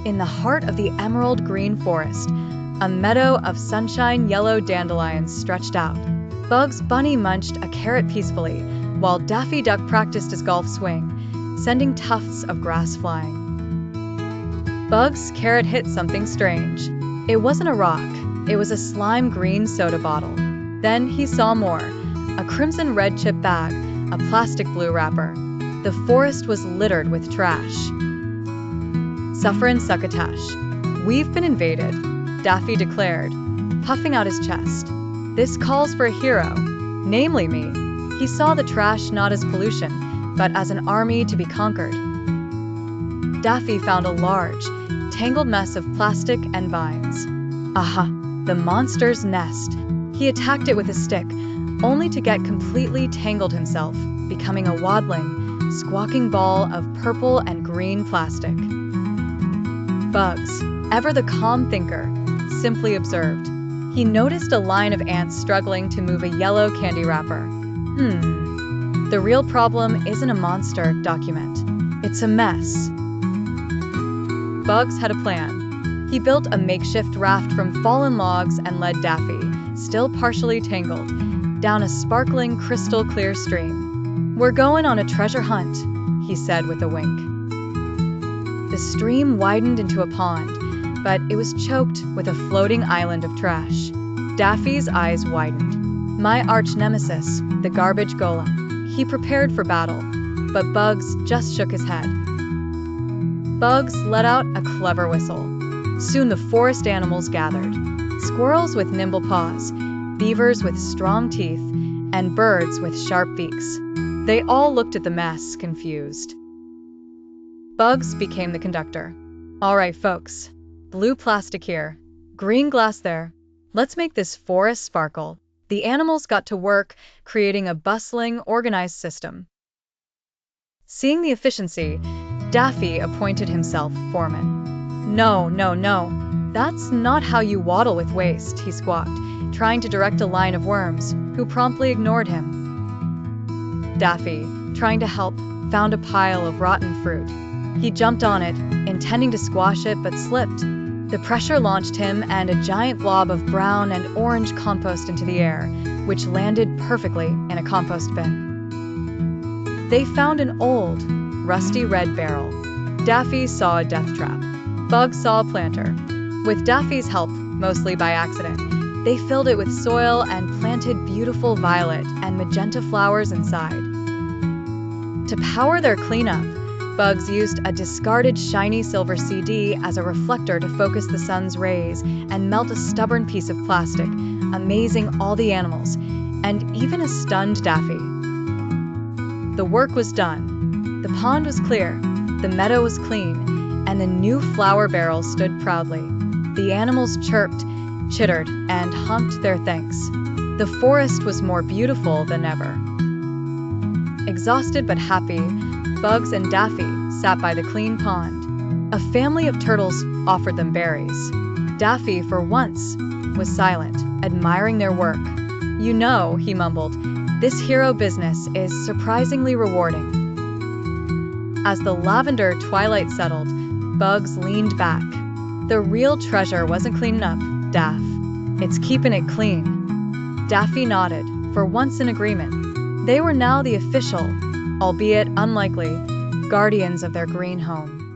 In the heart of the emerald green forest, a meadow of sunshine yellow dandelions stretched out. Bugs Bunny munched a carrot peacefully, while Daffy Duck practiced his golf swing, sending tufts of grass flying. Bugs' carrot hit something strange. It wasn't a rock, it was a slime green soda bottle. Then he saw more, a crimson red chip bag, a plastic blue wrapper. The forest was littered with trash. Sufferin' succotash. We've been invaded, Daffy declared, puffing out his chest. This calls for a hero, namely me. He saw the trash not as pollution, but as an army to be conquered. Daffy found a large, tangled mess of plastic and vines. Aha, the monster's nest. He attacked it with a stick, only to get completely tangled himself, becoming a waddling, squawking ball of purple and green plastic. Bugs, ever the calm thinker, simply observed. He noticed a line of ants struggling to move a yellow candy wrapper. The real problem isn't a monster document. It's a mess. Bugs had a plan. He built a makeshift raft from fallen logs and led Daffy, still partially tangled, down a sparkling crystal-clear stream. We're going on a treasure hunt, he said with a wink. The stream widened into a pond, but it was choked with a floating island of trash. Daffy's eyes widened. My arch-nemesis, the garbage golem. He prepared for battle, but Bugs just shook his head. Bugs let out a clever whistle. Soon the forest animals gathered. Squirrels with nimble paws, beavers with strong teeth, and birds with sharp beaks. They all looked at the mess, confused. Bugs became the conductor. All right, folks. Blue plastic here, green glass there. Let's make this forest sparkle. The animals got to work, creating a bustling, organized system. Seeing the efficiency, Daffy appointed himself foreman. No, no, no. That's not how you waddle with waste, he squawked, trying to direct a line of worms, who promptly ignored him. Daffy, trying to help, found a pile of rotten fruit. He jumped on it, intending to squash it, but slipped. The pressure launched him and a giant blob of brown and orange compost into the air, which landed perfectly in a compost bin. They found an old, rusty red barrel. Daffy saw a death trap. Bugs saw a planter. With Daffy's help, mostly by accident, they filled it with soil and planted beautiful violet and magenta flowers inside. To power their cleanup, Bugs used a discarded shiny silver CD as a reflector to focus the sun's rays and melt a stubborn piece of plastic, amazing all the animals, and even a stunned Daffy. The work was done. The pond was clear, the meadow was clean, and the new flower barrel stood proudly. The animals chirped, chittered, and humped their thanks. The forest was more beautiful than ever. Exhausted but happy, Bugs and Daffy sat by the clean pond. A family of turtles offered them berries. Daffy, for once, was silent, admiring their work. You know, he mumbled, this hero business is surprisingly rewarding. As the lavender twilight settled, Bugs leaned back. The real treasure wasn't clean enough, Daff. It's keeping it clean. Daffy nodded, for once in agreement. They were now the official, albeit unlikely, guardians of their green home.